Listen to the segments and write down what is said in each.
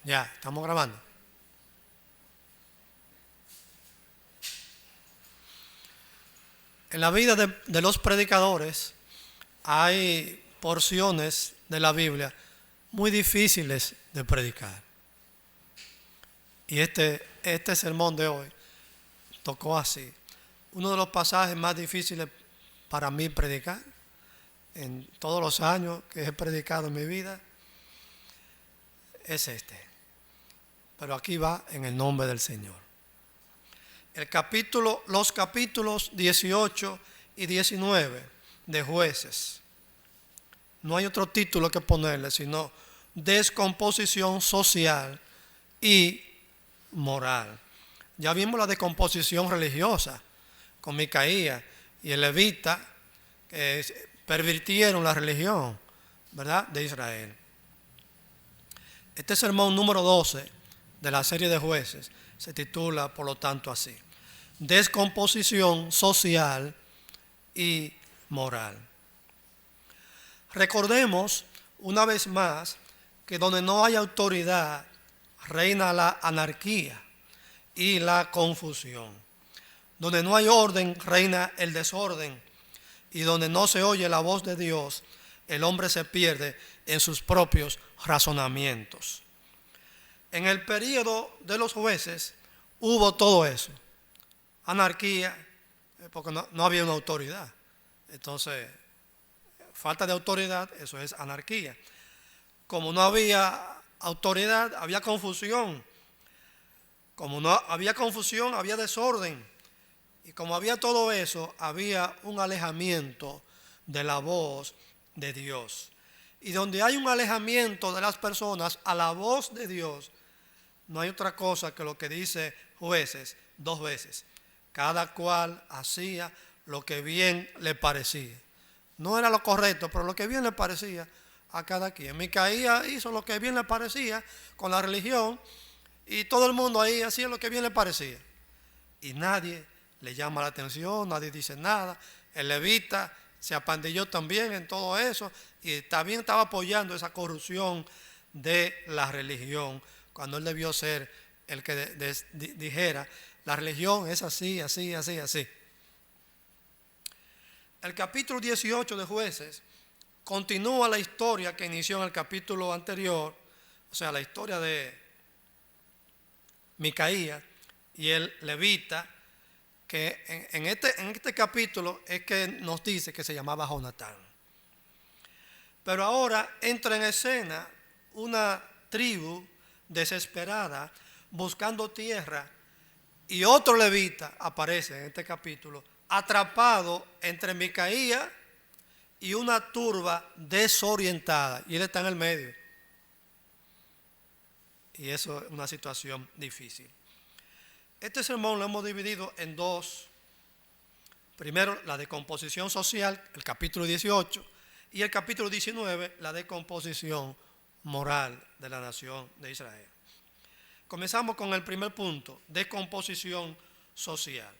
Ya, estamos grabando. En la vida de los predicadores hay porciones de la Biblia muy difíciles de predicar. Y este sermón de hoy tocó así. Uno de los pasajes más difíciles para mí predicar en todos los años que he predicado en mi vida es este. Pero aquí va en el nombre del Señor. Los capítulos 18 y 19 de Jueces. No hay otro título que ponerle, sino descomposición social y moral. Ya vimos la descomposición religiosa con Micaías y el levita, que pervirtieron la religión, ¿verdad?, de Israel. Este sermón número 12 de la serie de Jueces se titula, por lo tanto, así: descomposición social y moral. Recordemos una vez más que donde no hay autoridad reina la anarquía y la confusión. Donde no hay orden reina el desorden, y donde no se oye la voz de Dios, el hombre se pierde en sus propios razonamientos. En el período de los jueces hubo todo eso: anarquía, porque no había una autoridad. Entonces, falta de autoridad, eso es anarquía. Como no había autoridad, había confusión. Como no había confusión, había desorden. Y como había todo eso, había un alejamiento de la voz de Dios. Y donde hay un alejamiento de las personas a la voz de Dios, no hay otra cosa que lo que dice Jueces 2 veces: cada cual hacía lo que bien le parecía. No era lo correcto, pero lo que bien le parecía a cada quien. Micaías hizo lo que bien le parecía con la religión, y todo el mundo ahí hacía lo que bien le parecía. Y nadie le llama la atención, nadie dice nada. El levita se apandilló también en todo eso, y también estaba apoyando esa corrupción de la religión, cuando él debió ser el que dijera: la religión es así, así, así, así. El capítulo 18 de Jueces continúa la historia que inició en el capítulo anterior, o sea, la historia de Micaías y el levita, que en este capítulo es que nos dice que se llamaba Jonatán. Pero ahora entra en escena una tribu desesperada buscando tierra, y otro levita aparece en este capítulo atrapado entre Micaías y una turba desorientada, y él está en el medio. Y eso es una situación difícil. Este sermón lo hemos dividido en dos. Primero, la decomposición social, el capítulo 18, y el capítulo 19, la decomposición moral de la nación de Israel. Comenzamos con el primer punto: descomposición social.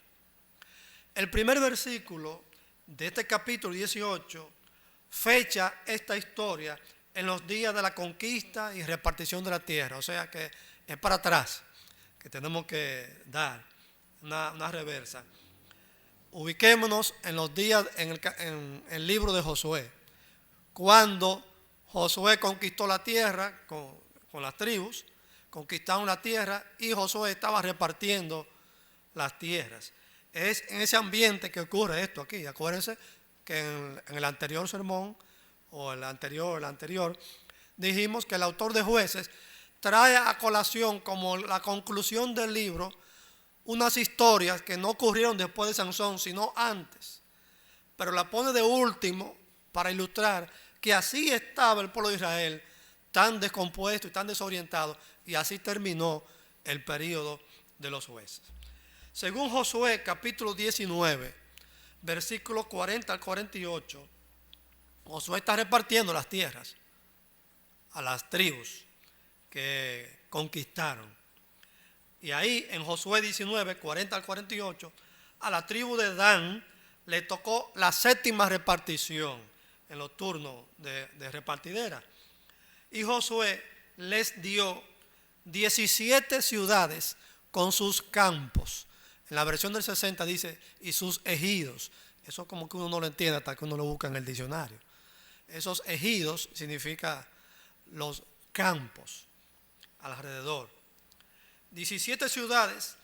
El primer versículo de este capítulo 18 fecha esta historia en los días de la conquista y repartición de la tierra. O sea que es para atrás, que tenemos que dar una reversa. Ubiquémonos en los días, en el libro de Josué, cuando Josué conquistó la tierra con las tribus, conquistaron la tierra, y Josué estaba repartiendo las tierras. Es en ese ambiente que ocurre esto aquí. Acuérdense que en el anterior sermón, o el anterior, dijimos que el autor de Jueces trae a colación como la conclusión del libro unas historias que no ocurrieron después de Sansón, sino antes, pero la pone de último para ilustrar que así estaba el pueblo de Israel, tan descompuesto y tan desorientado, y así terminó el período de los jueces. Según Josué capítulo 19, versículos 40 al 48, Josué está repartiendo las tierras a las tribus que conquistaron. Y ahí en Josué 19, 40 al 48, a la tribu de Dan le tocó la séptima repartición en los turnos de repartidera. Y Josué les dio 17 ciudades con sus campos. En la versión del 60 dice, y sus ejidos. Eso como que uno no lo entiende hasta que uno lo busca en el diccionario. Esos ejidos significa los campos alrededor. 17 ciudades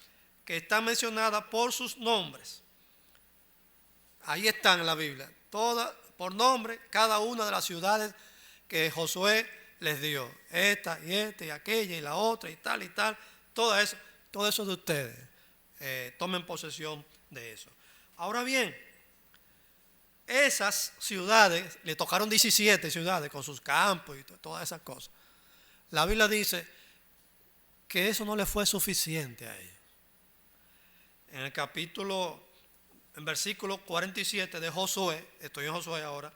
que están mencionadas por sus nombres. Ahí están en la Biblia, todas por nombre, cada una de las ciudades que Josué les dio. Esta y esta y aquella y la otra y tal, todo eso de ustedes. Tomen posesión de eso. Ahora bien, esas ciudades, le tocaron 17 ciudades con sus campos y todas esas cosas. La Biblia dice que eso no le fue suficiente a ellos. En versículo 47 de Josué, estoy en Josué ahora,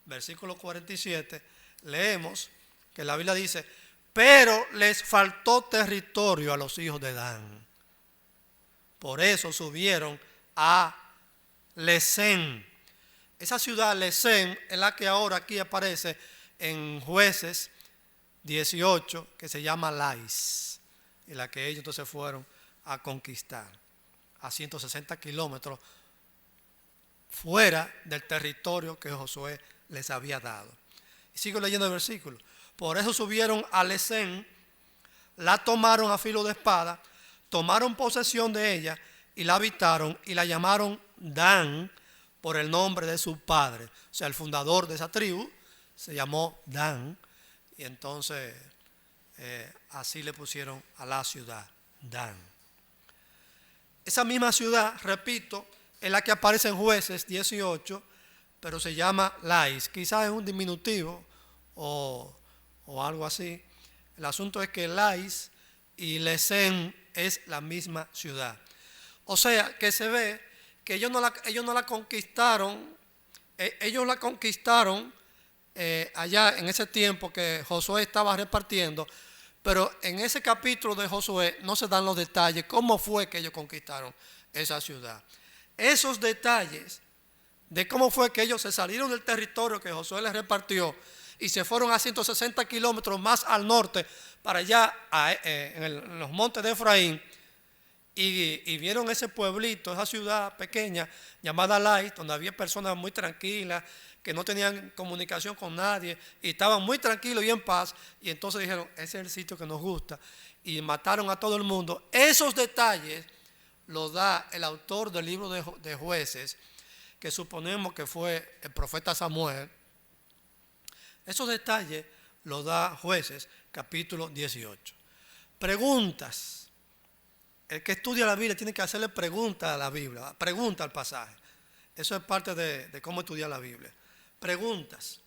versículo 47, leemos que la Biblia dice, pero les faltó territorio a los hijos de Dan. Por eso subieron a Lesén. Esa ciudad, Lesén, es la que ahora aquí aparece en Jueces 18, que se llama Lais, y la que ellos entonces fueron a conquistar a 160 kilómetros fuera del territorio que Josué les había dado. Y sigo leyendo el versículo. Por eso subieron a Lesén, la tomaron a filo de espada, tomaron posesión de ella y la habitaron y la llamaron Dan por el nombre de su padre. O sea, el fundador de esa tribu se llamó Dan y entonces así le pusieron a la ciudad, Dan. Esa misma ciudad, repito, es la que aparece en Jueces 18, pero se llama Lais. Quizás es un diminutivo o algo así. El asunto es que Lais y Lesén es la misma ciudad. O sea, que se ve que ellos no la conquistaron, ellos la conquistaron allá en ese tiempo que Josué estaba repartiendo, pero en ese capítulo de Josué no se dan los detalles, cómo fue que ellos conquistaron esa ciudad. Esos detalles de cómo fue que ellos se salieron del territorio que Josué les repartió y se fueron a 160 kilómetros más al norte, para allá en los montes de Efraín, y vieron ese pueblito, esa ciudad pequeña llamada Lais, donde había personas muy tranquilas, que no tenían comunicación con nadie y estaban muy tranquilos y en paz, y entonces dijeron, ese es el sitio que nos gusta, y mataron a todo el mundo. Esos detalles los da el autor del libro de Jueces, que suponemos que fue el profeta Samuel. Esos detalles los da Jueces, capítulo 18. Preguntas. El que estudia la Biblia tiene que hacerle preguntas a la Biblia, pregunta al pasaje. Eso es parte de cómo estudiar la Biblia. Preguntas.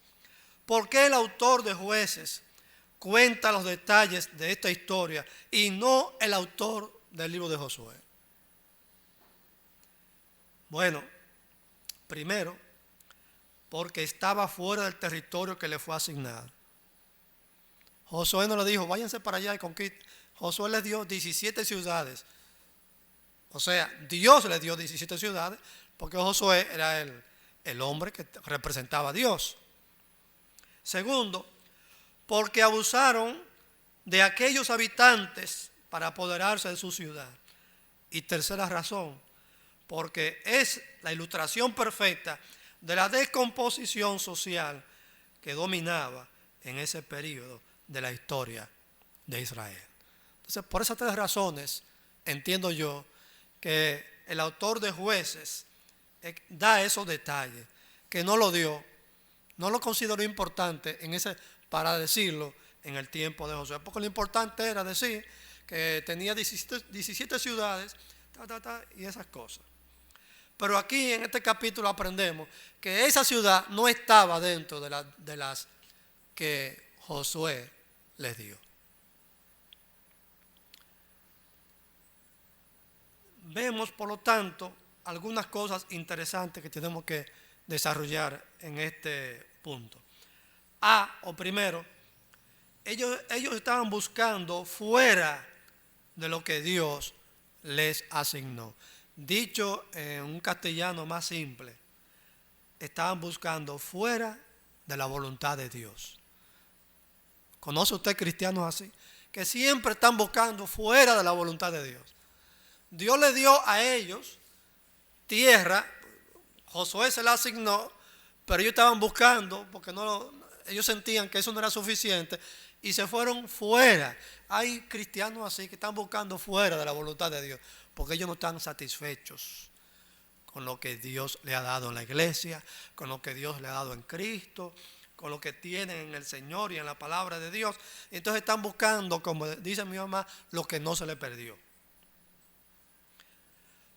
¿Por qué el autor de Jueces cuenta los detalles de esta historia y no el autor del libro de Josué? Bueno, primero, porque estaba fuera del territorio que le fue asignado. Josué no le dijo, váyanse para allá y conquisten. Josué les dio 17 ciudades. O sea, Dios le dio 17 ciudades porque Josué era el hombre que representaba a Dios. Segundo, porque abusaron de aquellos habitantes para apoderarse de su ciudad. Y tercera razón, porque es la ilustración perfecta de la descomposición social que dominaba en ese periodo de la historia de Israel. Entonces, por esas tres razones, entiendo yo que el autor de Jueces da esos detalles, que no lo dio, no lo consideró importante para decirlo en el tiempo de Josué, porque lo importante era decir que tenía 17 ciudades y esas cosas. Pero aquí en este capítulo aprendemos que esa ciudad no estaba dentro de las que Josué les dio. Vemos, por lo tanto, algunas cosas interesantes que tenemos que desarrollar en este punto. Primero, ellos estaban buscando fuera de lo que Dios les asignó. Dicho en un castellano más simple, estaban buscando fuera de la voluntad de Dios. ¿Conoce usted cristianos así? que siempre están buscando fuera de la voluntad de Dios. Dios le dio a ellos tierra, Josué se la asignó, pero ellos estaban buscando, porque ellos sentían que eso no era suficiente, y se fueron fuera. Hay cristianos así que están buscando fuera de la voluntad de Dios, porque ellos no están satisfechos con lo que Dios le ha dado en la iglesia, con lo que Dios le ha dado en Cristo, con lo que tienen en el Señor y en la palabra de Dios. Entonces están buscando, como dice mi mamá, lo que no se le perdió.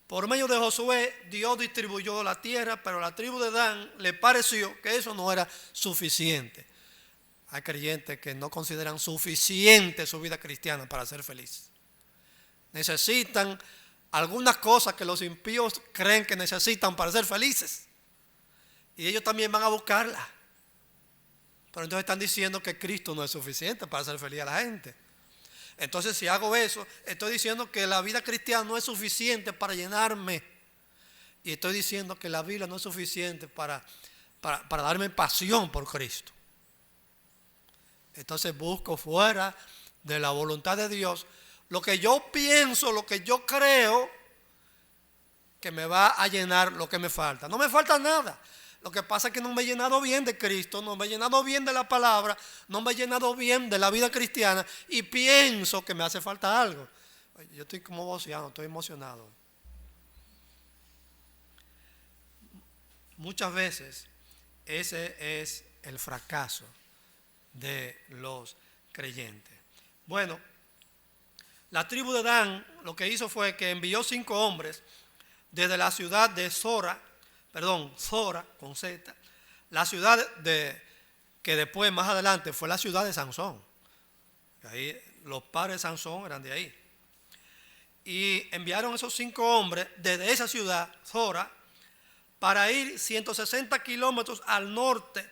Por medio de Josué, Dios distribuyó la tierra, pero a la tribu de Dan le pareció que eso no era suficiente. Hay creyentes que no consideran suficiente su vida cristiana para ser felices. Necesitan algunas cosas que los impíos creen que necesitan para ser felices. Y ellos también van a buscarlas. Pero entonces están diciendo que Cristo no es suficiente para hacer feliz a la gente. Entonces, si hago eso, estoy diciendo que la vida cristiana no es suficiente para llenarme. Y estoy diciendo que la Biblia no es suficiente para darme pasión por Cristo. Entonces busco fuera de la voluntad de Dios lo que yo pienso, lo que yo creo que me va a llenar lo que me falta. No me falta nada. Lo que pasa es que no me he llenado bien de Cristo, no me he llenado bien de la palabra, no me he llenado bien de la vida cristiana y pienso que me hace falta algo. Yo estoy como voceando, estoy emocionado. Muchas veces ese es el fracaso de los creyentes. Bueno, la tribu de Dan lo que hizo fue que envió 5 hombres desde la ciudad de Zora con Z, la ciudad que después más adelante fue la ciudad de Sansón. Ahí los padres de Sansón eran de ahí. Y enviaron esos 5 hombres desde esa ciudad, Zora, para ir 160 kilómetros al norte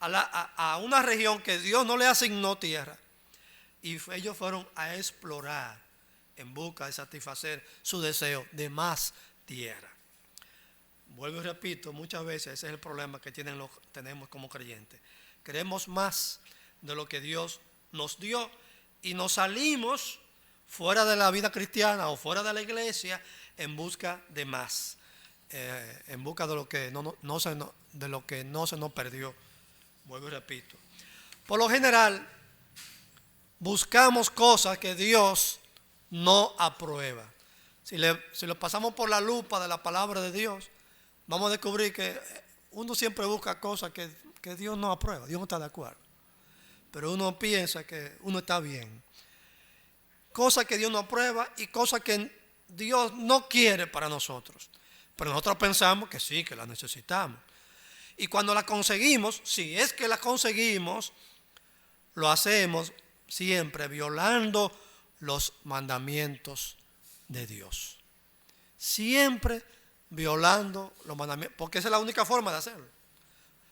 a una región que Dios no le asignó tierra. Y ellos fueron a explorar en busca de satisfacer su deseo de más tierra. Vuelvo y repito, muchas veces ese es el problema que tenemos como creyentes. Queremos más de lo que Dios nos dio y nos salimos fuera de la vida cristiana o fuera de la iglesia en busca de más, en busca de lo que no se nos perdió. Vuelvo y repito. Por lo general, buscamos cosas que Dios no aprueba. Si lo pasamos por la lupa de la palabra de Dios, vamos a descubrir que uno siempre busca cosas que Dios no aprueba, Dios no está de acuerdo. Pero uno piensa que uno está bien. Cosas que Dios no aprueba y cosas que Dios no quiere para nosotros. Pero nosotros pensamos que sí, que las necesitamos. Y cuando las conseguimos, si es que las conseguimos, lo hacemos siempre violando los mandamientos de Dios. Siempre violando los mandamientos, porque esa es la única forma de hacerlo.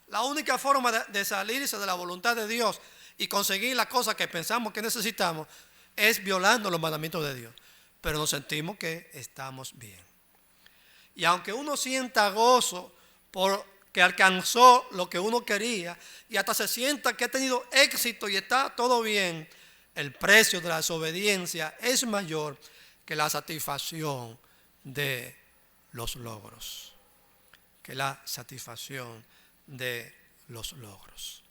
La única forma de salirse de la voluntad de Dios y conseguir las cosas que pensamos que necesitamos es violando los mandamientos de Dios. Pero nos sentimos que estamos bien. Y aunque uno sienta gozo porque alcanzó lo que uno quería y hasta se sienta que ha tenido éxito y está todo bien, el precio de la desobediencia es mayor que la satisfacción de los logros. Que la satisfacción de los logros.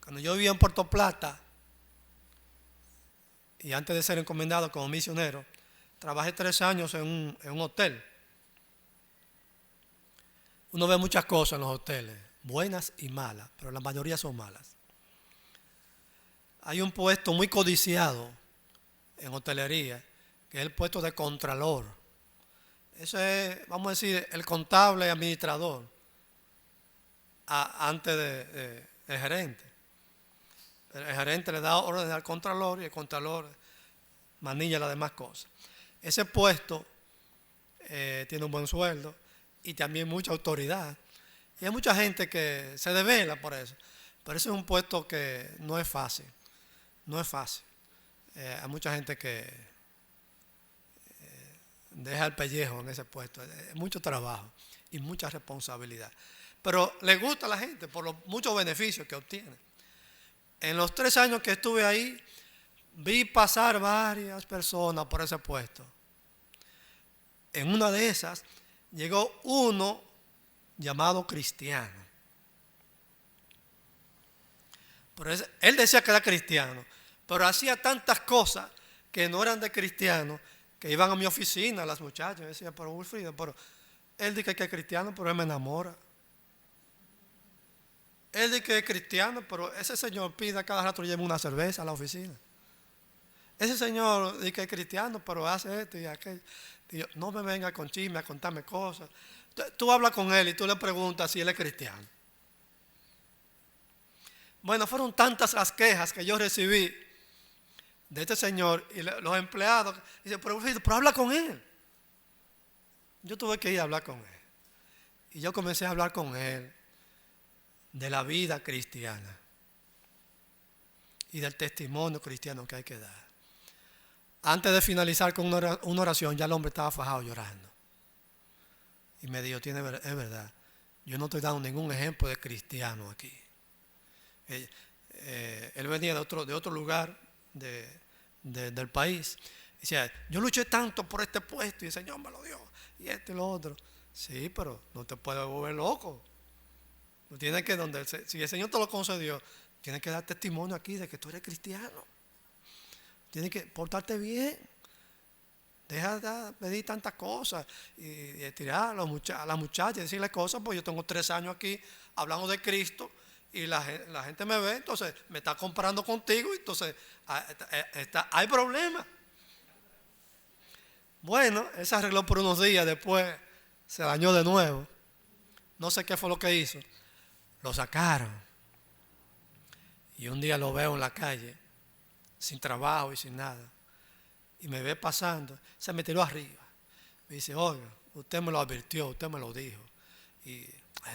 Cuando yo vivía en Puerto Plata y antes de ser encomendado como misionero, trabajé 3 años en un hotel. Uno ve muchas cosas en los hoteles, buenas y malas, pero la mayoría son malas. Hay un puesto muy codiciado en hotelería, que es el puesto de contralor. Ese es, vamos a decir, el contable administrador antes del gerente. El gerente le da órdenes al contralor y el contralor manilla las demás cosas. Ese puesto tiene un buen sueldo y también mucha autoridad. Y hay mucha gente que se desvela por eso. Pero ese es un puesto que no es fácil. No es fácil. Hay mucha gente que deja el pellejo en ese puesto. Es mucho trabajo y mucha responsabilidad. Pero le gusta a la gente por los muchos beneficios que obtiene. En los 3 años que estuve ahí, vi pasar varias personas por ese puesto. En una de esas llegó uno llamado cristiano. Pero él decía que era cristiano, pero hacía tantas cosas que no eran de cristiano, que iban a mi oficina las muchachas. Yo decía, pero Wilfrido, pero él dice que es cristiano, pero él me enamora. Él dice que es cristiano, pero ese señor pide a cada rato lleve una cerveza a la oficina. Ese señor dice que es cristiano, pero hace esto y aquello. Y yo, no me venga con chisme a contarme cosas. Tú hablas con él y tú le preguntas si él es cristiano. Bueno, fueron tantas las quejas que yo recibí de este señor y los empleados. Dicen, pero habla con él. Yo tuve que ir a hablar con él. Y yo comencé a hablar con él de la vida cristiana y del testimonio cristiano que hay que dar. Antes de finalizar con una oración, ya el hombre estaba fajado llorando. Y me dijo, es verdad, yo no estoy dando ningún ejemplo de cristiano aquí. Él venía de otro lugar del país. Y decía, yo luché tanto por este puesto y el Señor me lo dio. Y esto y lo otro. Sí, pero no te puedes volver loco. No tienes que, si el Señor te lo concedió, tienes que dar testimonio aquí de que tú eres cristiano. Tienes que portarte bien. Deja de pedir tantas cosas y tirar a las muchachas y decirles cosas, porque yo tengo 3 años aquí hablando de Cristo y la gente me ve, entonces me está comparando contigo y entonces hay problemas. Bueno, él se arregló por unos días, después se dañó de nuevo. No sé qué fue lo que hizo. Lo sacaron. Y un día lo veo en la calle, sin trabajo y sin nada. Y me ve pasando, se me tiró arriba. Me dice, oiga, usted me lo advirtió, usted me lo dijo. Y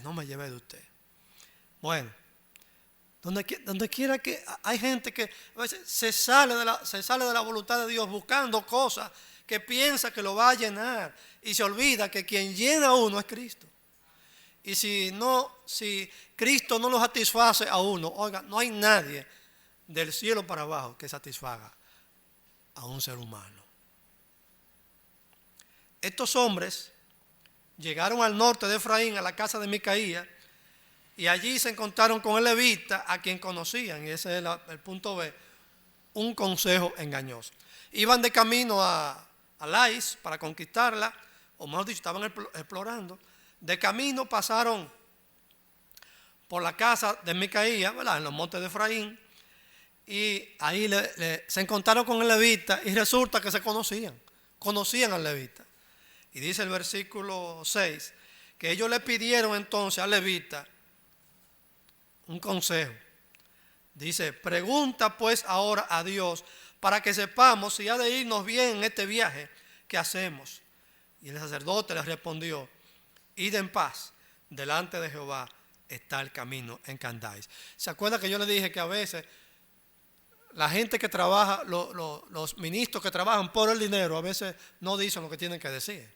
no me llevé de usted. Bueno, donde quiera que hay gente que a veces se sale de la voluntad de Dios buscando cosas que piensa que lo va a llenar. Y se olvida que quien llena a uno es Cristo. Y si Cristo no lo satisface a uno, oiga, no hay nadie del cielo para abajo que satisfaga a un ser humano. Estos hombres llegaron al norte de Efraín, a la casa de Micaía, y allí se encontraron con el levita, a quien conocían, y ese es el punto B, un consejo engañoso. Iban de camino a Lais para conquistarla, o mejor dicho, estaban explorando. De camino pasaron por la casa de Micaía, ¿verdad?, en los montes de Efraín, y ahí se encontraron con el levita y resulta que se conocían al levita. Y dice el versículo 6 que ellos le pidieron entonces al levita un consejo. Dice, pregunta pues ahora a Dios para que sepamos si ha de irnos bien en este viaje que hacemos. Y el sacerdote le respondió, id en paz, delante de Jehová está el camino en que andáis. ¿Se acuerda que yo le dije que a veces la gente que trabaja, los ministros que trabajan por el dinero, a veces no dicen lo que tienen que decir?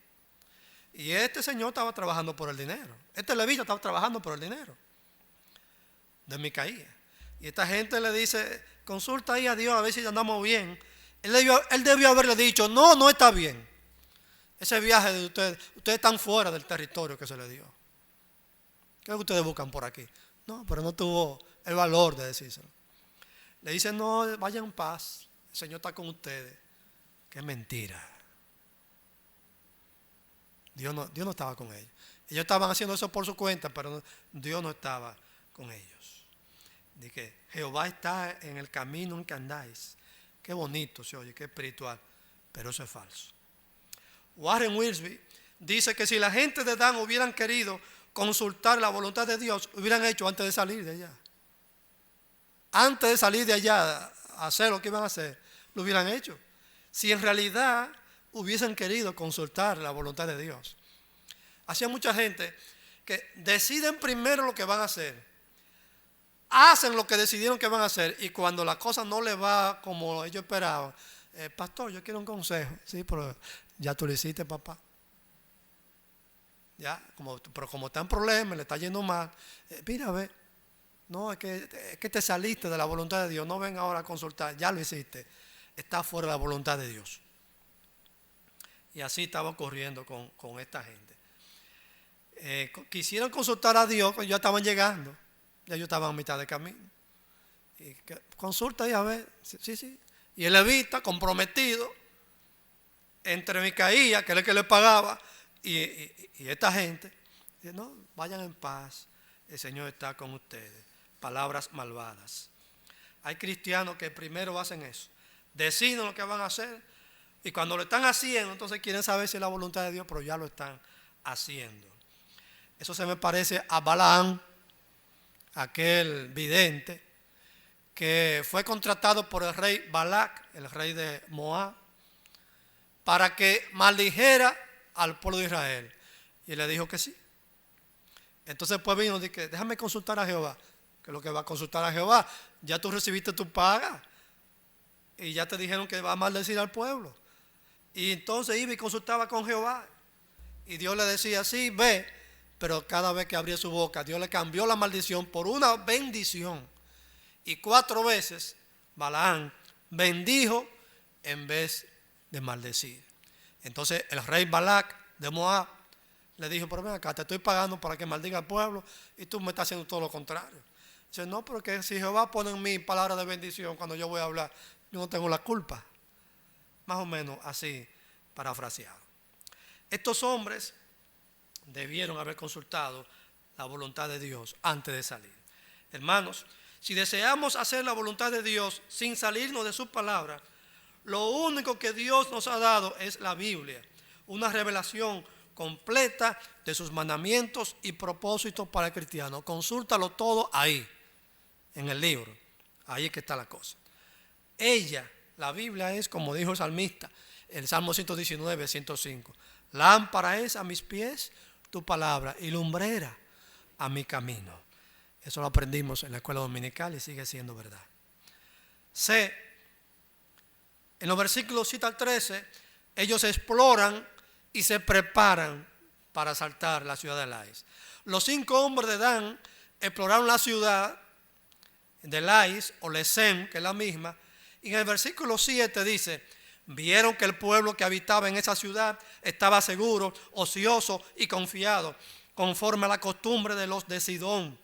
Y este señor estaba trabajando por el dinero. Este levita estaba trabajando por el dinero de Micaía. Y esta gente le dice, consulta ahí a Dios a ver si andamos bien. Él debió haberle dicho, no está bien. Ese viaje de ustedes están fuera del territorio que se le dio. ¿Qué es que ustedes buscan por aquí? No, pero no tuvo el valor de decírselo. Le dicen, no, vayan en paz, el Señor está con ustedes. Qué mentira. Dios no estaba con ellos. Ellos estaban haciendo eso por su cuenta, pero Dios no estaba con ellos. Dice que Jehová está en el camino en que andáis. Qué bonito se oye, qué espiritual, pero eso es falso. Warren Wiersbe dice que si la gente de Dan hubieran querido consultar la voluntad de Dios, hubieran hecho antes de salir de allá. Antes de salir de allá a hacer lo que iban a hacer, lo hubieran hecho. Si en realidad hubiesen querido consultar la voluntad de Dios. Así hay mucha gente que deciden primero lo que van a hacer, hacen lo que decidieron que van a hacer, y cuando la cosa no les va como ellos esperaban, pastor, yo quiero un consejo. Sí, pero ya tú lo hiciste, papá. Ya, pero como está en problemas, le está yendo mal, mira, ve, No, es que te saliste de la voluntad de Dios. No ven ahora a consultar. Ya lo hiciste. Está fuera de la voluntad de Dios. Y así estaba ocurriendo con esta gente. Quisieron consultar a Dios cuando ya estaban llegando. Ya ellos estaban a mitad de camino. Y consulta y a ver. Sí, sí. Y el levita, comprometido, entre Micaía, que era el que le pagaba, y esta gente, dice, no, vayan en paz. El Señor está con ustedes. Palabras malvadas. Hay cristianos que primero hacen eso. Deciden lo que van a hacer. Y cuando lo están haciendo, entonces quieren saber si es la voluntad de Dios, pero ya lo están haciendo. Eso se me parece a Balaam, aquel vidente, que fue contratado por el rey Balac, el rey de Moab, para que maldijera al pueblo de Israel. Y él le dijo que sí. Entonces pues vino y dijo, déjame consultar a Jehová. Que lo que va a consultar a Jehová, ya tú recibiste tu paga. Y ya te dijeron que va a maldecir al pueblo. Y entonces iba y consultaba con Jehová. Y Dios le decía, sí, ve. Pero cada vez que abría su boca, Dios le cambió la maldición por una bendición. Y 4 veces Balaam bendijo en vez de maldecir. Entonces el rey Balac de Moab le dijo, pero ven acá, te estoy pagando para que maldiga al pueblo y tú me estás haciendo todo lo contrario. Dice, no, pero que si Jehová pone en mí palabras de bendición cuando yo voy a hablar, yo no tengo la culpa. Más o menos así, parafraseado. Estos hombres debieron haber consultado la voluntad de Dios antes de salir. Hermanos, si deseamos hacer la voluntad de Dios sin salirnos de su palabra, lo único que Dios nos ha dado es la Biblia, una revelación completa de sus mandamientos y propósitos para el cristiano. Consúltalo todo ahí, en el libro. Ahí es que está la cosa. Ella, la Biblia es, como dijo el salmista, el Salmo 119, 105. Lámpara es a mis pies tu palabra y lumbrera a mi camino. Eso lo aprendimos en la escuela dominical y sigue siendo verdad. C. En los versículos 7 al 13, ellos exploran y se preparan para asaltar la ciudad de Lais. Los 5 hombres de Dan exploraron la ciudad de Lais o Lesem, que es la misma, y en el versículo 7 dice, vieron que el pueblo que habitaba en esa ciudad estaba seguro, ocioso y confiado, conforme a la costumbre de los de Sidón,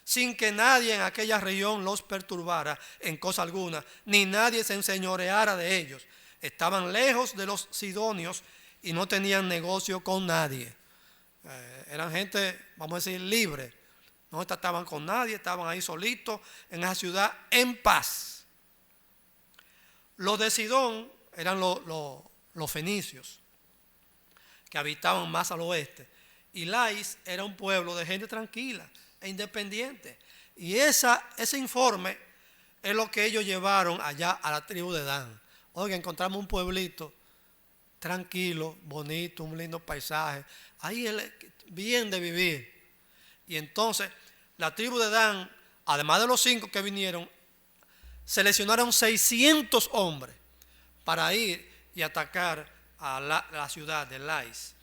sin que nadie en aquella región los perturbara en cosa alguna, ni nadie se enseñoreara de ellos. Estaban lejos de los sidonios y no tenían negocio con nadie. Eran gente, vamos a decir, libre. No trataban con nadie, estaban ahí solitos en esa ciudad en paz. Los de Sidón eran los fenicios, que habitaban más al oeste. Y Lais era un pueblo de gente tranquila e independiente. Y ese informe es lo que ellos llevaron allá a la tribu de Dan. Oiga, encontramos un pueblito tranquilo, bonito, un lindo paisaje. Ahí es bien de vivir. Y entonces la tribu de Dan, además de los 5 que vinieron, seleccionaron 600 hombres para ir y atacar a la ciudad de Lais.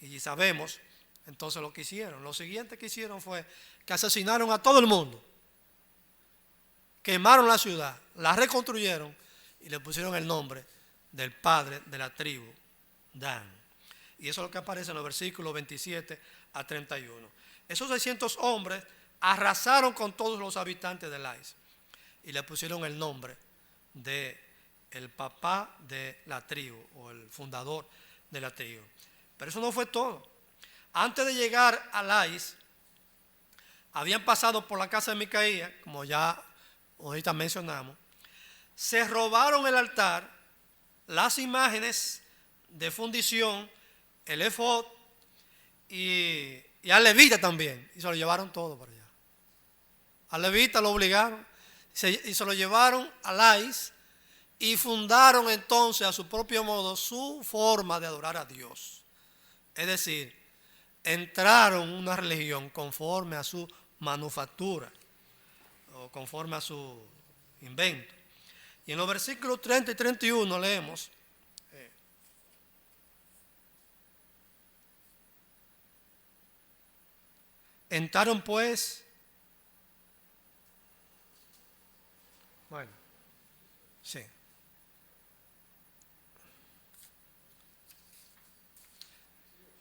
Y sabemos entonces lo que hicieron. Lo siguiente que hicieron fue que asesinaron a todo el mundo. Quemaron la ciudad, la reconstruyeron y le pusieron el nombre del padre de la tribu, Dan. Y eso es lo que aparece en los versículos 27 a 31. Esos 600 hombres arrasaron con todos los habitantes de Lais y le pusieron el nombre de el papá de la tribu o el fundador de la tribu. Pero eso no fue todo. Antes de llegar a Lais, habían pasado por la casa de Micaía, como ya ahorita mencionamos, se robaron el altar, las imágenes de fundición, el efod y al levita también, y se lo llevaron todo para allá. Al levita lo obligaron y se lo llevaron a Lais y fundaron entonces a su propio modo su forma de adorar a Dios. Es decir, entraron en una religión conforme a su manufactura o conforme a su invento. Y en los versículos 30 y 31 leemos: entraron pues Bueno, sí.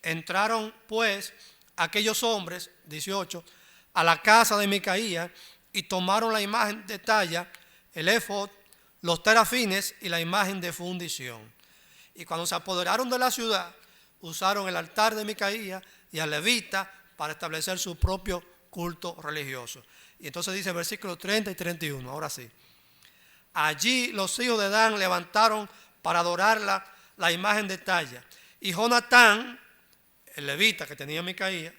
Entraron pues aquellos hombres, 18, a la casa de Micaía y tomaron la imagen de talla, el éfod, los terafines y la imagen de fundición. Y cuando se apoderaron de la ciudad, usaron el altar de Micaía y al levita para establecer su propio culto religioso. Y entonces dice versículos 30 y 31, ahora sí. Allí los hijos de Dan levantaron para adorar la imagen de talla. Y Jonatán, el levita que tenía Micaía,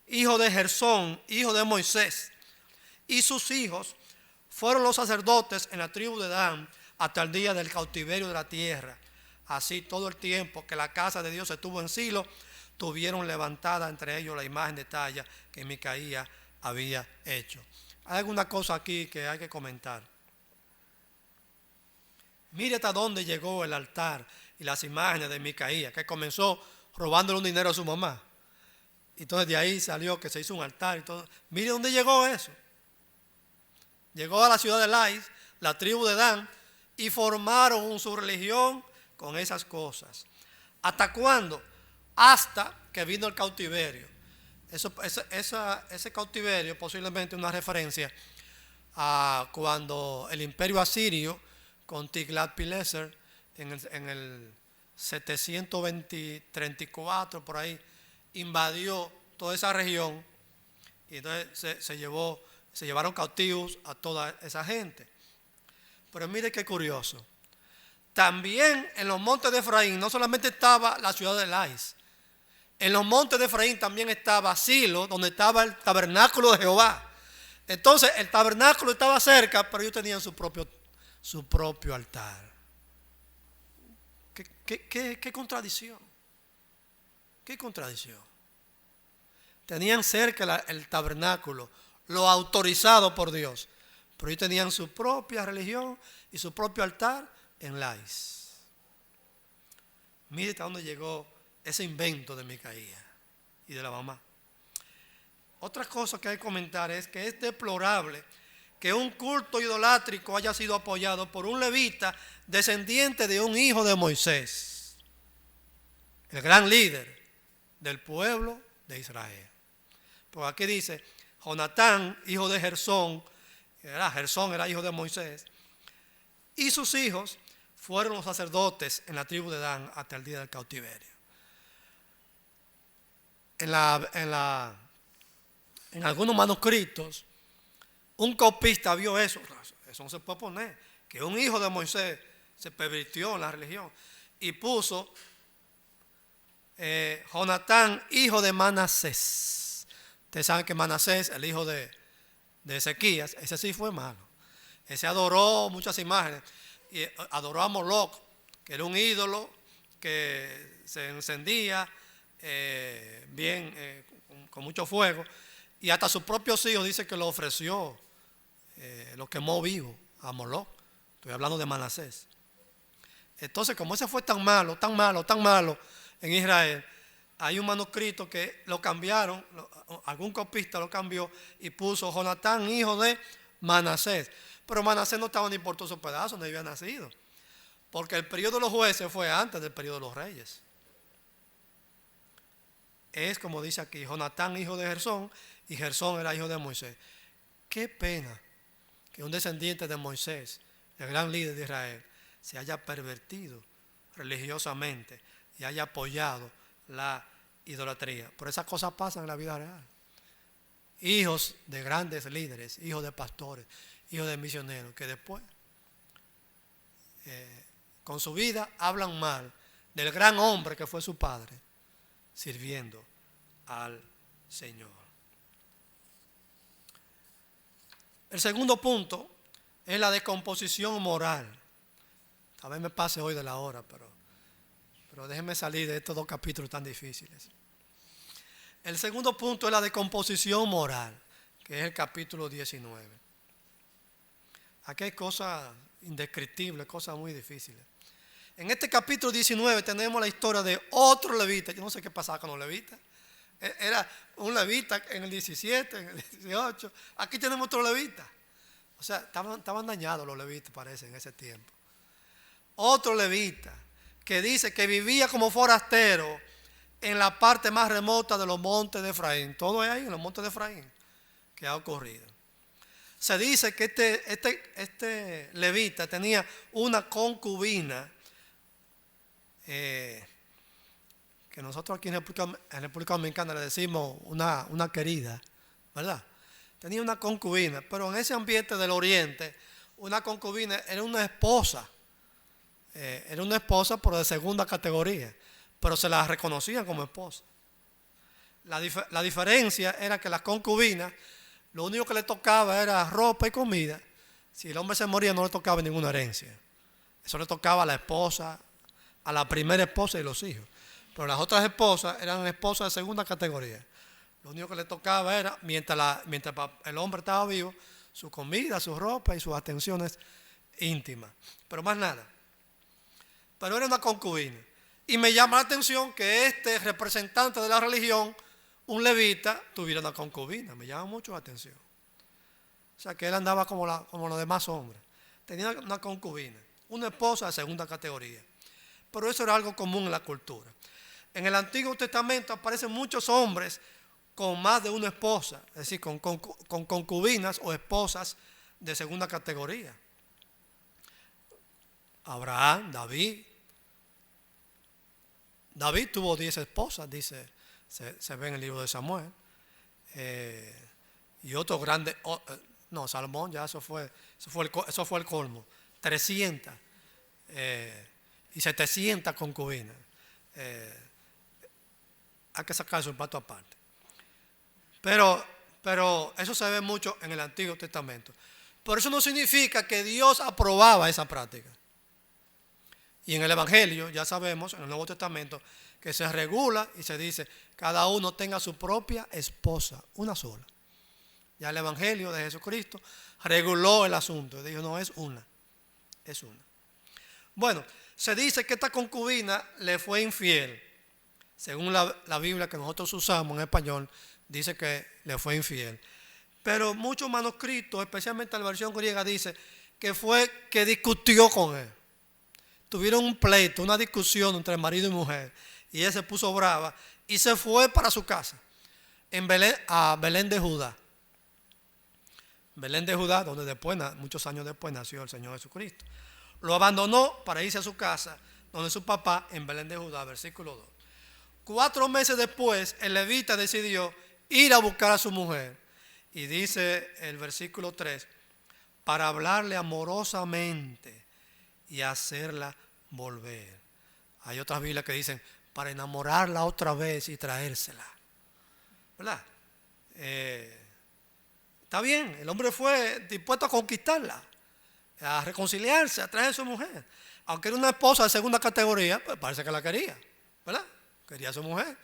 hijo de Gersón, hijo de Moisés, y sus hijos fueron los sacerdotes en la tribu de Dan hasta el día del cautiverio de la tierra. Así todo el tiempo que la casa de Dios estuvo en Silo, tuvieron levantada entre ellos la imagen de talla que Micaía había hecho. Hay alguna cosa aquí que hay que comentar. Mire hasta dónde llegó el altar y las imágenes de Micaía, que comenzó robándole un dinero a su mamá. Entonces de ahí salió que se hizo un altar y todo. Mire dónde llegó eso. Llegó a la ciudad de Lais, la tribu de Dan, y formaron su religión con esas cosas. ¿Hasta cuándo? Hasta que vino el cautiverio. Ese cautiverio posiblemente una referencia a cuando el imperio asirio con Tiglat-Pileser en el 734 por ahí invadió toda esa región y entonces se llevaron cautivos a toda esa gente. Pero mire qué curioso. También en los montes de Efraín no solamente estaba la ciudad de Lais, en los montes de Efraín también estaba Silo, donde estaba el tabernáculo de Jehová. Entonces el tabernáculo estaba cerca, pero ellos tenían su propio altar. ¿Qué contradicción? ¿Qué contradicción? Tenían cerca el tabernáculo, lo autorizado por Dios, pero ellos tenían su propia religión y su propio altar en Lais. Mire hasta dónde llegó ese invento de Micaía y de la mamá. Otra cosa que hay que comentar es que es deplorable que un culto idolátrico haya sido apoyado por un levita descendiente de un hijo de Moisés, el gran líder del pueblo de Israel. Porque aquí dice, Jonatán, hijo de Gersón, Gersón era hijo de Moisés, y sus hijos fueron los sacerdotes en la tribu de Dan hasta el día del cautiverio. En algunos manuscritos, un copista vio eso. Eso no se puede poner. Que un hijo de Moisés se pervirtió en la religión y puso Jonatán, hijo de Manasés. Ustedes saben que Manasés, el hijo de Ezequías, ese sí fue malo. Ese adoró muchas imágenes. Y adoró a Moloc, que era un ídolo que se encendía con mucho fuego. Y hasta sus propios hijos dice que lo ofreció, lo quemó vivo a Moloc. Estoy hablando de Manasés. Entonces, como ese fue tan malo en Israel, hay un manuscrito que lo cambiaron, algún copista lo cambió y puso Jonatán, hijo de Manasés. Pero Manasés no estaba ni por todos esos pedazos, no había nacido. Porque el periodo de los jueces fue antes del periodo de los reyes. Es como dice aquí, Jonatán, hijo de Gersón, y Gersón era hijo de Moisés. Qué pena que un descendiente de Moisés, el gran líder de Israel, se haya pervertido religiosamente y haya apoyado la idolatría. Pero esas cosas pasan en la vida real. Hijos de grandes líderes, hijos de pastores, hijos de misioneros, que después con su vida hablan mal del gran hombre que fue su padre, sirviendo al Señor. El segundo punto es la descomposición moral. Tal vez me pase hoy de la hora, pero déjenme salir de estos dos capítulos tan difíciles. El segundo punto es la descomposición moral, que es el capítulo 19. Aquí hay cosas indescriptibles, cosas muy difíciles. En este capítulo 19 tenemos la historia de otro levita. Yo no sé qué pasaba con los levitas. Era un levita en el 17, en el 18. Aquí tenemos otro levita. O sea, estaban dañados los levitas, parece, en ese tiempo. Otro levita que dice que vivía como forastero en la parte más remota de los montes de Efraín. Todo es ahí, en los montes de Efraín, que ha ocurrido. Se dice que este levita tenía una concubina, que nosotros aquí en República Dominicana le decimos una querida, ¿verdad? Tenía una concubina, pero en ese ambiente del oriente, una concubina era una esposa. Era una esposa pero de segunda categoría, pero se la reconocían como esposa. La diferencia era que las concubinas, lo único que le tocaba era ropa y comida. Si el hombre se moría no le tocaba ninguna herencia. Eso le tocaba a la esposa, a la primera esposa y los hijos. Pero las otras esposas eran esposas de segunda categoría. Lo único que le tocaba era, mientras el hombre estaba vivo, su comida, su ropa y sus atenciones íntimas. Pero más nada. Pero era una concubina. Y me llama la atención que este representante de la religión, un levita, tuviera una concubina. Me llama mucho la atención. O sea que él andaba como los demás hombres. Tenía una concubina, una esposa de segunda categoría. Pero eso era algo común en la cultura. En el Antiguo Testamento aparecen muchos hombres con más de una esposa, es decir, con concubinas o esposas de segunda categoría. Abraham, David tuvo 10 esposas, dice, se ve en el libro de Samuel. Y otro grande, Salomón, ya eso fue el colmo. 300 y 700 concubinas. Hay que sacar su impacto aparte. Pero eso se ve mucho en el Antiguo Testamento. Por eso no significa que Dios aprobaba esa práctica. Y en el Evangelio, ya sabemos, en el Nuevo Testamento, que se regula y se dice, cada uno tenga su propia esposa, una sola. Ya el Evangelio de Jesucristo reguló el asunto. Dijo, no, es una. Es una. Bueno, se dice que esta concubina le fue infiel. Según la Biblia que nosotros usamos en español, dice que le fue infiel. Pero muchos manuscritos, especialmente la versión griega, dice que discutió con él. Tuvieron un pleito, una discusión entre marido y mujer. Y ella se puso brava y se fue para su casa, a Belén de Judá. Belén de Judá, donde muchos años después nació el Señor Jesucristo. Lo abandonó para irse a su casa, donde su papá, en Belén de Judá, versículo 2. 4 meses después, el levita decidió ir a buscar a su mujer. Y dice el versículo 3, para hablarle amorosamente y hacerla volver. Hay otras Biblias que dicen para enamorarla otra vez y traérsela, ¿verdad? Está bien, el hombre fue dispuesto a conquistarla, a reconciliarse, a traer a su mujer. Aunque era una esposa de segunda categoría, pues parece que la quería, ¿verdad? Quería a su mujer.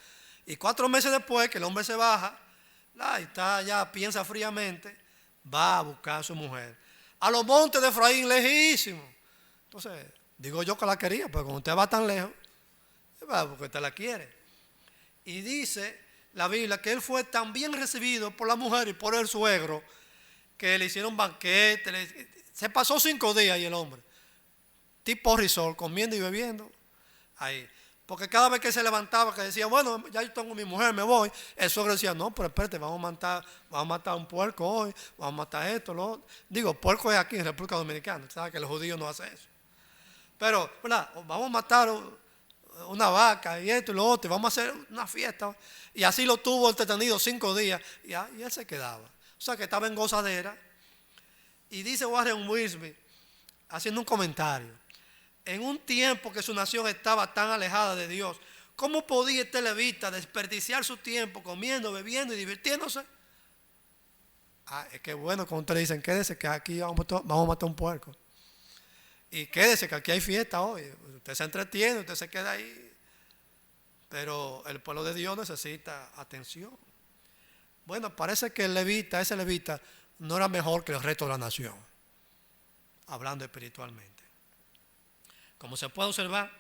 Y 4 meses después que el hombre se baja, y piensa fríamente, va a buscar a su mujer. A los montes de Efraín, lejísimos. Entonces, digo yo que la quería, pero cuando usted va tan lejos, va porque usted la quiere. Y dice la Biblia que él fue tan bien recibido por la mujer y por el suegro que le hicieron banquete. Se pasó 5 días y el hombre, tipo resort, comiendo y bebiendo ahí. Porque cada vez que se levantaba, que decía, bueno, ya yo tengo mi mujer, me voy, el suegro decía, no, pero espérate, vamos a matar un puerco hoy, vamos a matar esto, lo otro. Digo, puerco es aquí en República Dominicana, ¿sabes que los judíos no hacen eso? Pero, ¿verdad? Vamos a matar una vaca y esto y lo otro, y vamos a hacer una fiesta. Y así lo tuvo entretenido 5 días, y él se quedaba. O sea que estaba en gozadera. Y dice Warren Wiersbe, haciendo un comentario, en un tiempo que su nación estaba tan alejada de Dios, ¿cómo podía este levita desperdiciar su tiempo comiendo, bebiendo y divirtiéndose? Es que bueno, cuando ustedes dicen, quédese que aquí vamos a matar un puerco. Y quédese que aquí hay fiesta hoy. Usted se entretiene, usted se queda ahí. Pero el pueblo de Dios necesita atención. Bueno, parece que ese levita, no era mejor que el resto de la nación, hablando espiritualmente. Como se puede observar,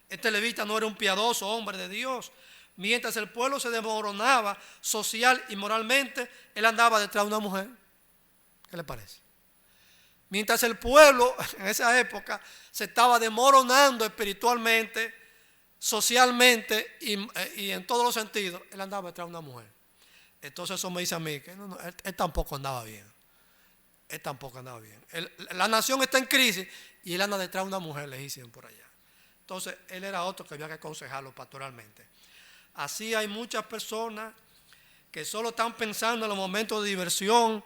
este levita no era un piadoso hombre de Dios. Mientras el pueblo se desmoronaba social y moralmente, él andaba detrás de una mujer. ¿Qué le parece? Mientras el pueblo en esa época se estaba desmoronando espiritualmente, socialmente y en todos los sentidos, él andaba detrás de una mujer. Entonces eso me dice a mí que él tampoco andaba bien. Él tampoco andaba bien. La nación está en crisis y él anda detrás de una mujer, le dicen por allá. Entonces él era otro que había que aconsejarlo pastoralmente. Así hay muchas personas que solo están pensando en los momentos de diversión,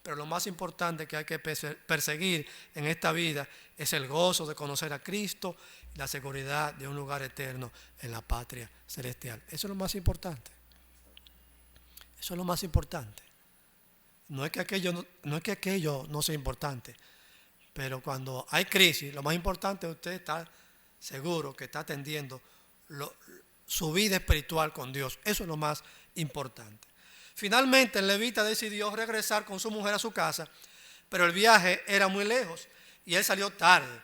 pero lo más importante que hay que perseguir en esta vida es el gozo de conocer a Cristo y la seguridad de un lugar eterno en la patria celestial. Eso es lo más importante. Eso es lo más importante. No es que aquello no sea importante, pero cuando hay crisis, lo más importante es usted estar seguro que está atendiendo su vida espiritual con Dios. Eso es lo más importante. Finalmente, el levita decidió regresar con su mujer a su casa, pero el viaje era muy lejos y él salió tarde.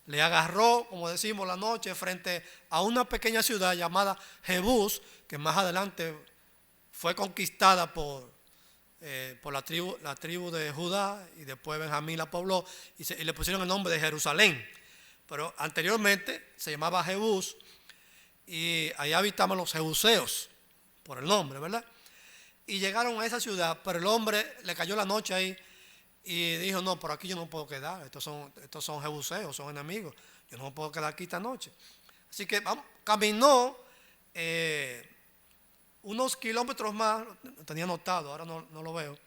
Le agarró, como decimos, la noche frente a una pequeña ciudad llamada Jebús, que más adelante fue conquistada por la tribu de Judá, y después Benjamín la pobló y le pusieron el nombre de Jerusalén. Pero anteriormente se llamaba Jebús y ahí habitaban los jebuseos, por el nombre, ¿verdad? Y llegaron a esa ciudad, pero el hombre le cayó la noche ahí y dijo, no, por aquí yo no puedo quedar, estos son jebuseos, son enemigos, yo no me puedo quedar aquí esta noche. Así que caminó unos kilómetros más, tenía anotado, ahora no lo veo,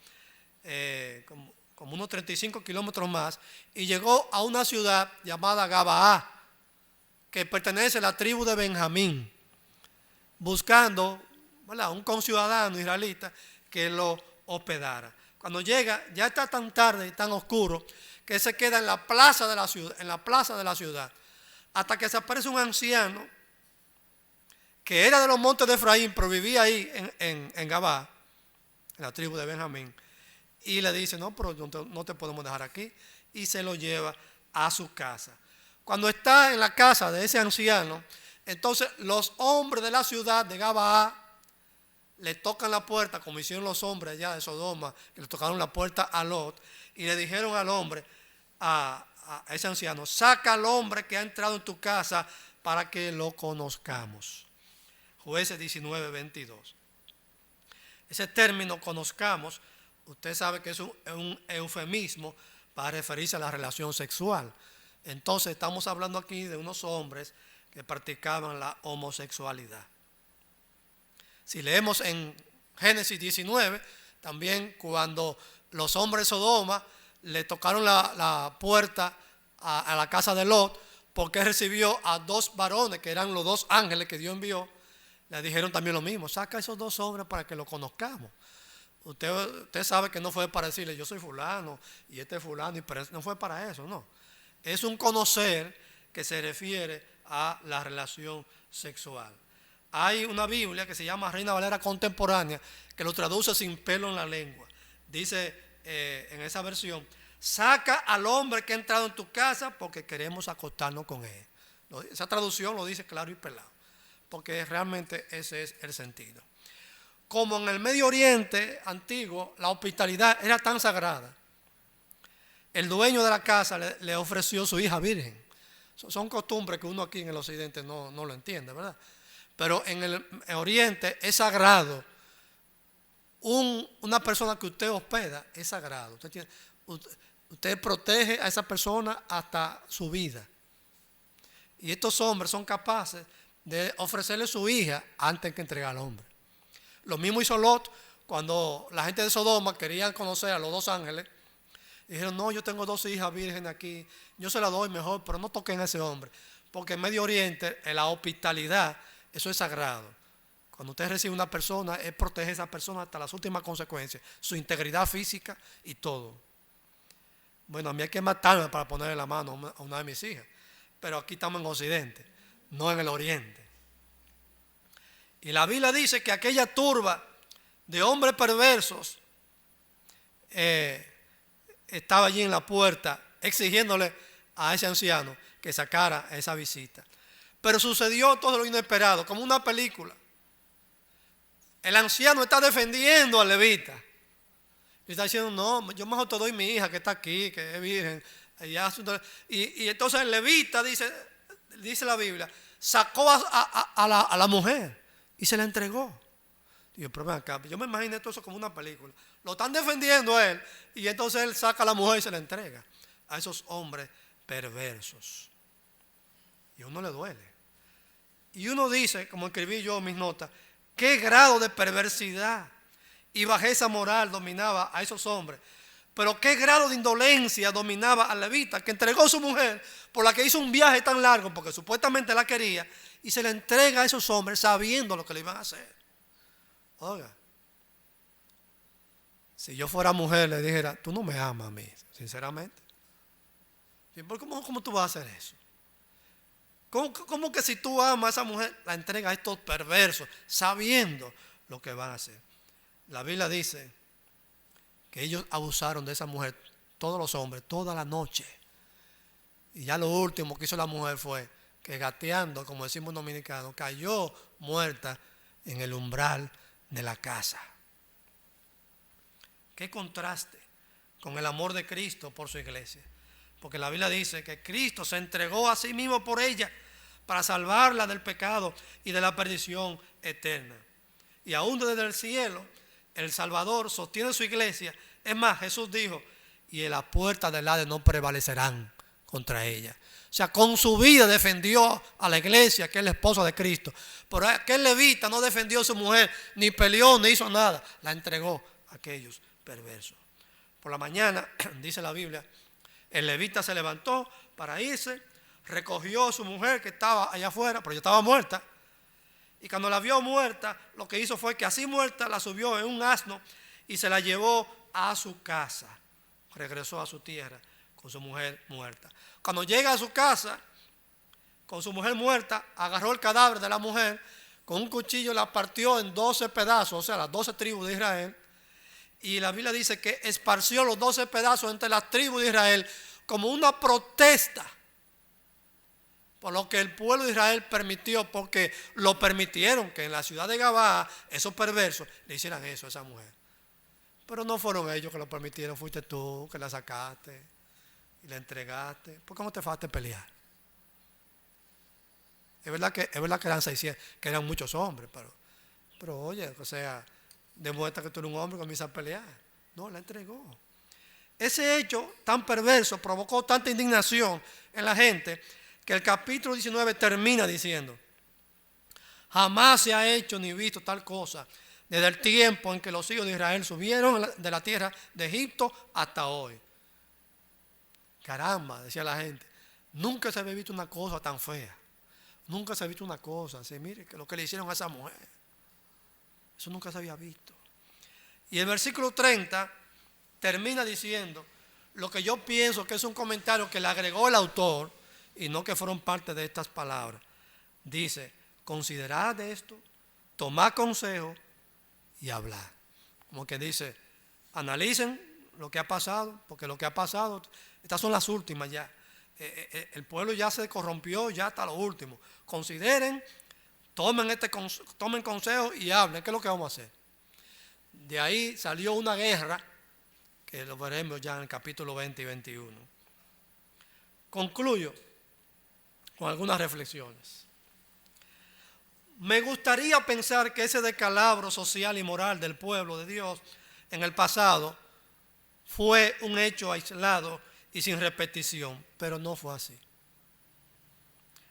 como unos 35 kilómetros más, y llegó a una ciudad llamada Gabaá, que pertenece a la tribu de Benjamín, buscando, ¿verdad?, un conciudadano israelita que lo hospedara. Cuando llega, ya está tan tarde y tan oscuro que se queda en la plaza de la ciudad, hasta que se aparece un anciano que era de los montes de Efraín, pero vivía ahí en Gabá, en la tribu de Benjamín, y le dice, no, pero no te podemos dejar aquí, y se lo lleva a su casa. Cuando está en la casa de ese anciano, entonces los hombres de la ciudad de Gabá le tocan la puerta, como hicieron los hombres allá de Sodoma, que le tocaron la puerta a Lot, y le dijeron al hombre, a ese anciano, saca al hombre que ha entrado en tu casa para que lo conozcamos. Jueces 19:22. Ese término conozcamos, usted sabe que es un eufemismo para referirse a la relación sexual. Entonces estamos hablando aquí de unos hombres que practicaban la homosexualidad. Si leemos en Génesis 19, también cuando los hombres de Sodoma le tocaron la puerta a la casa de Lot, porque recibió a dos varones que eran los dos ángeles que Dios envió, le dijeron también lo mismo, saca a esos dos hombres para que lo conozcamos. Usted sabe que no fue para decirle yo soy fulano y este es fulano, y no fue para eso, no. Es un conocer que se refiere a la relación sexual. Hay una Biblia que se llama Reina Valera Contemporánea que lo traduce sin pelo en la lengua. Dice en esa versión, saca al hombre que ha entrado en tu casa porque queremos acostarnos con él. Esa traducción lo dice claro y pelado, porque realmente ese es el sentido. Como en el Medio Oriente antiguo la hospitalidad era tan sagrada, el dueño de la casa le ofreció su hija virgen. Son costumbres que uno aquí en el occidente no lo entiende, ¿verdad? Pero en el Oriente es sagrado. Una persona que usted hospeda es sagrado. Usted protege a esa persona hasta su vida. Y estos hombres son capaces de ofrecerle su hija antes que entregar al hombre. Lo mismo hizo Lot cuando la gente de Sodoma querían conocer a los dos ángeles. Dijeron, no, yo tengo dos hijas vírgenes aquí, yo se las doy mejor, pero no toquen a ese hombre. Porque en Medio Oriente, en la hospitalidad, eso es sagrado. Cuando usted recibe una persona, él protege a esa persona hasta las últimas consecuencias, su integridad física y todo. Bueno, a mí hay que matarme para ponerle la mano a una de mis hijas, pero aquí estamos en Occidente, no en el Oriente. Y la Biblia dice que aquella turba de hombres perversos estaba allí en la puerta exigiéndole a ese anciano que sacara esa visita. Pero sucedió todo lo inesperado, como una película. El anciano está defendiendo al levita. Y está diciendo, no, yo mejor te doy mi hija que está aquí, que es virgen. Y entonces el levita, dice la Biblia, sacó a la mujer y se la entregó. Digo, pero ven acá, yo me imagino todo eso como una película. Lo están defendiendo a él y entonces él saca a la mujer y se la entrega a esos hombres perversos. Y a uno le duele. Y uno dice, como escribí yo en mis notas, qué grado de perversidad y bajeza moral dominaba a esos hombres. Pero qué grado de indolencia dominaba al levita, que entregó a su mujer, por la que hizo un viaje tan largo, porque supuestamente la quería, y se la entrega a esos hombres sabiendo lo que le iban a hacer. Oiga, si yo fuera mujer le dijera, tú no me amas a mí, sinceramente. ¿Cómo tú vas a hacer eso? ¿Cómo que si tú amas a esa mujer, la entregas a estos perversos, sabiendo lo que van a hacer? La Biblia dice que ellos abusaron de esa mujer, todos los hombres, toda la noche. Y ya lo último que hizo la mujer fue que gateando, como decimos en dominicano, cayó muerta en el umbral de la casa. Qué contraste con el amor de Cristo por su iglesia. Porque la Biblia dice que Cristo se entregó a sí mismo por ella para salvarla del pecado y de la perdición eterna. Y aún desde el cielo, el Salvador sostiene su iglesia. Es más, Jesús dijo, y en las puertas del Hades no prevalecerán contra ella. O sea, con su vida defendió a la iglesia, que es la esposa de Cristo. Pero aquel levita no defendió a su mujer, ni peleó, ni hizo nada. La entregó a aquellos perversos. Por la mañana, dice la Biblia, el levita se levantó para irse, recogió a su mujer que estaba allá afuera, pero ya estaba muerta. Y cuando la vio muerta, lo que hizo fue que así muerta la subió en un asno y se la llevó a su casa. Regresó a su tierra con su mujer muerta. Cuando llega a su casa, con su mujer muerta, agarró el cadáver de la mujer, con un cuchillo la partió en 12 pedazos, o sea, las 12 tribus de Israel. Y la Biblia dice que esparció los 12 pedazos entre las tribus de Israel como una protesta por lo que el pueblo de Israel permitió, porque lo permitieron que en la ciudad de Gabá esos perversos le hicieran eso a esa mujer. Pero no fueron ellos que lo permitieron, fuiste tú que la sacaste y la entregaste. ¿Por qué no te falta pelear? Es verdad que eran 600, que eran muchos hombres, pero oye, o sea, demuestra que tú eres un hombre que comienza a pelear. No, la entregó. Ese hecho tan perverso provocó tanta indignación en la gente que el capítulo 19 termina diciendo: jamás se ha hecho ni visto tal cosa desde el tiempo en que los hijos de Israel subieron de la tierra de Egipto hasta hoy. Caramba, decía la gente, nunca se había visto una cosa tan fea. Nunca se ha visto una cosa así. Mire que lo que le hicieron a esa mujer, eso nunca se había visto. Y el versículo 30 termina diciendo lo que yo pienso que es un comentario que le agregó el autor y no que fueron parte de estas palabras. Dice: considerad esto, tomad consejo y hablad. Como que dice, analicen lo que ha pasado, porque lo que ha pasado, estas son las últimas ya. El pueblo ya se corrompió, ya hasta lo último. Consideren, tomen consejo y hablen. ¿Qué es lo que vamos a hacer? De ahí salió una guerra, que lo veremos ya en el capítulo 20 y 21. Concluyo con algunas reflexiones. Me gustaría pensar que ese descalabro social y moral del pueblo de Dios en el pasado fue un hecho aislado y sin repetición, pero no fue así.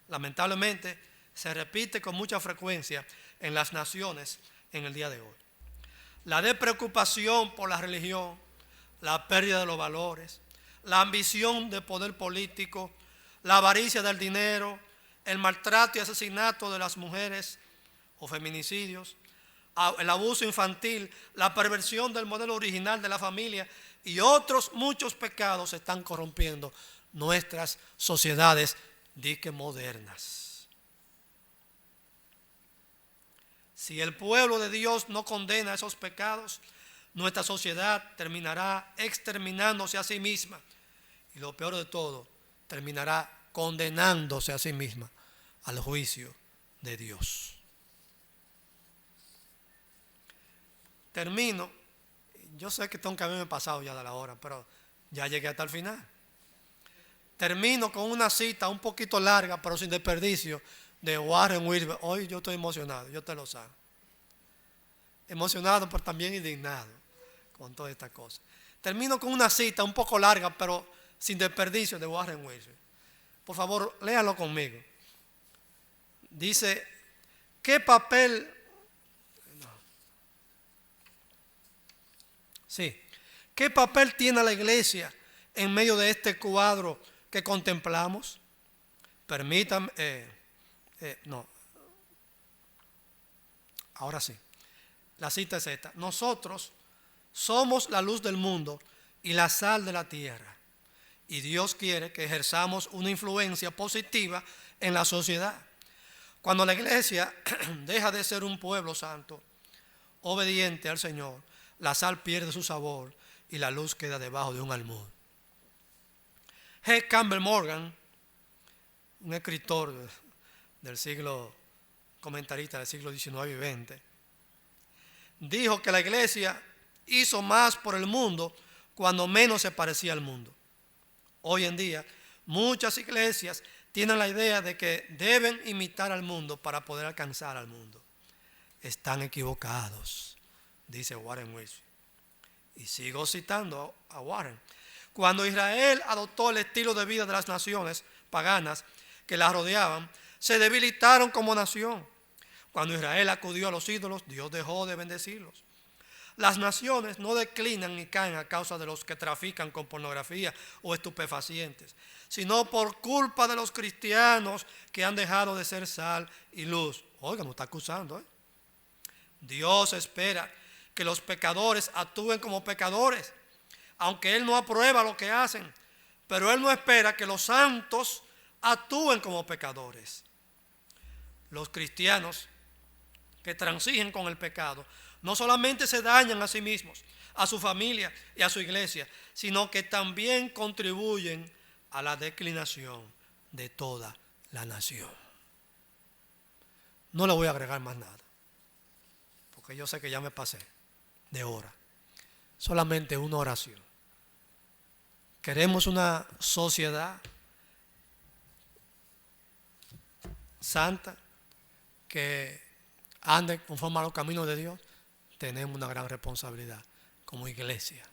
Lamentablemente se repite con mucha frecuencia en las naciones en el día de hoy. La despreocupación por la religión, la pérdida de los valores, la ambición de poder político, la avaricia del dinero, el maltrato y asesinato de las mujeres o feminicidios, el abuso infantil, la perversión del modelo original de la familia y otros muchos pecados están corrompiendo nuestras sociedades dique modernas. Si el pueblo de Dios no condena esos pecados, nuestra sociedad terminará exterminándose a sí misma y lo peor de todo, terminará condenándose a sí misma al juicio de Dios. Termino Yo sé que tengo que haberme pasado ya de la hora, pero ya llegué hasta el final. Termino con una cita un poquito larga, pero sin desperdicio, de Warren Wiersbe. Hoy yo estoy emocionado, yo te lo sabe. Emocionado, pero también indignado con todas estas cosas. Termino con una cita un poco larga, pero sin desperdicio, de Warren Wiersbe. Por favor, léalo conmigo. Dice, ¿qué papel? Sí. ¿Qué papel tiene la iglesia en medio de este cuadro que contemplamos? Permítanme, ahora sí. La cita es esta. Nosotros somos la luz del mundo y la sal de la tierra. Y Dios quiere que ejerzamos una influencia positiva en la sociedad. Cuando la iglesia deja de ser un pueblo santo, obediente al Señor, la sal pierde su sabor y la luz queda debajo de un almud. G. Campbell Morgan, un escritor del siglo, comentarista del siglo XIX y XX, dijo que la iglesia hizo más por el mundo cuando menos se parecía al mundo. Hoy en día, muchas iglesias tienen la idea de que deben imitar al mundo para poder alcanzar al mundo. Están equivocados, dice Warren Wiersbe. Y sigo citando a Warren. Cuando Israel adoptó el estilo de vida de las naciones paganas que la rodeaban, se debilitaron como nación. Cuando Israel acudió a los ídolos, Dios dejó de bendecirlos. Las naciones no declinan ni caen a causa de los que trafican con pornografía o estupefacientes, sino por culpa de los cristianos que han dejado de ser sal y luz. Oiga, nos está acusando, ¿eh? Dios espera que los pecadores actúen como pecadores, aunque Él no aprueba lo que hacen, pero Él no espera que los santos actúen como pecadores. Los cristianos que transigen con el pecado no solamente se dañan a sí mismos, a su familia y a su iglesia, sino que también contribuyen a la declinación de toda la nación. No le voy a agregar más nada, porque yo sé que ya me pasé de hora. Solamente una oración. Queremos una sociedad santa que ande conforme a los caminos de Dios. Tenemos una gran responsabilidad como iglesia.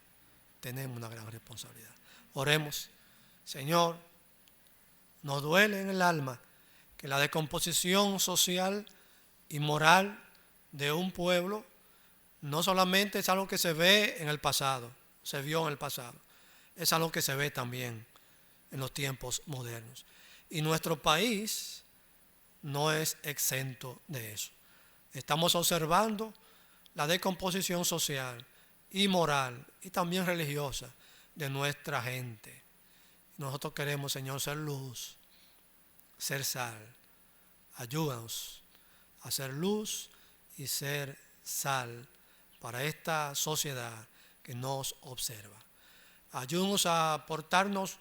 Tenemos una gran responsabilidad. Oremos. Señor, nos duele en el alma que la descomposición social y moral de un pueblo no solamente es algo que se ve en el pasado, se vio en el pasado, es algo que se ve también en los tiempos modernos. Y nuestro país no es exento de eso. Estamos observando la descomposición social y moral y también religiosa de nuestra gente. Nosotros queremos, Señor, ser luz, ser sal. Ayúdanos a ser luz y ser sal para esta sociedad que nos observa. Ayúdanos a portarnos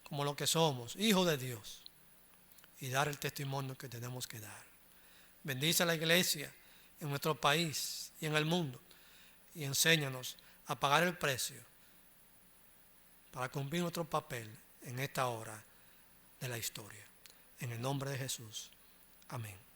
como lo que somos, hijos de Dios, y dar el testimonio que tenemos que dar. Bendice a la iglesia en nuestro país y en el mundo y enséñanos a pagar el precio para cumplir nuestro papel en esta hora de la historia. En el nombre de Jesús. Amén.